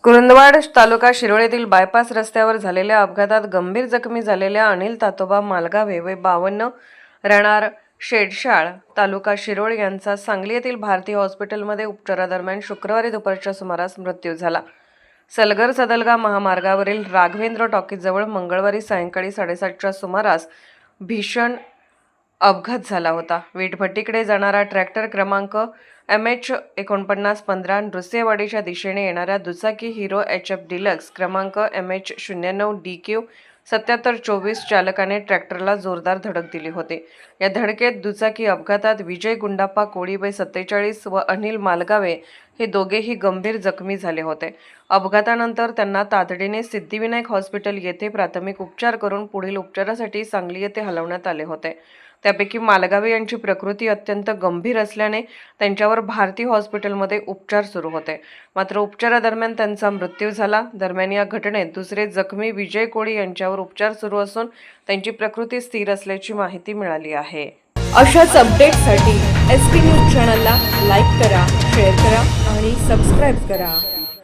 कुरुंदवाड तालुका शिरोळ येथील बायपास रस्त्यावर झालेल्या अपघातात गंभीर जखमी झालेल्या अनिल तातोबा मालगावे वय 52 राहणार शेडशाळ तालुका शिरोळ यांचा सांगली येथील भारती हॉस्पिटलमध्ये उपचारादरम्यान शुक्रवारी दुपारच्या सुमारास मृत्यू झाला। सलगर सदलगा महामार्गावरील राघवेंद्र टॉकीजवळ मंगळवारी सायंकाळी 7:30च्या सुमारास भीषण अपघात झाला होता। वीटभट्टीकडे जाणारा ट्रॅक्टर क्रमांक MH4915 नृसिंहवाडीच्या दिशेने येणाऱ्या दुचाकी हिरो HF डिलक्स क्रमांक MH09DQ 7724 चालकाने ट्रॅक्टरला जोरदार धडक दिली होती। या धडकेत दुचाकी अपघातात विजय गुंडाप्पा कोळी वय 47 व अनिल मालगावे हे दोघेही गंभीर जखमी झाले होते। अपघातानंतर त्यांना तातडीने सिद्धिविनायक हॉस्पिटल येथे प्राथमिक उपचार करून पुढील उपचारासाठी सांगली येथे हलवण्यात आले होते। त्यापैकी मालगावे यांची प्रकृती अत्यंत गंभीर असल्याने त्यांच्यावर भारती हॉस्पिटलमध्ये उपचार सुरू होते, मात्र उपचारादरम्यान त्यांचा मृत्यू झाला। दरम्यान या घटनेत दुसरे जखमी विजय कोळी यांच्यावर उपचार सुरू असून त्यांची प्रकृती स्थिर असल्याची माहिती मिळाली आहे। अशाच अपडेट्ससाठी SP न्यूज चॅनलला लाईक करा, शेअर करा आणि सबस्क्राईब करा।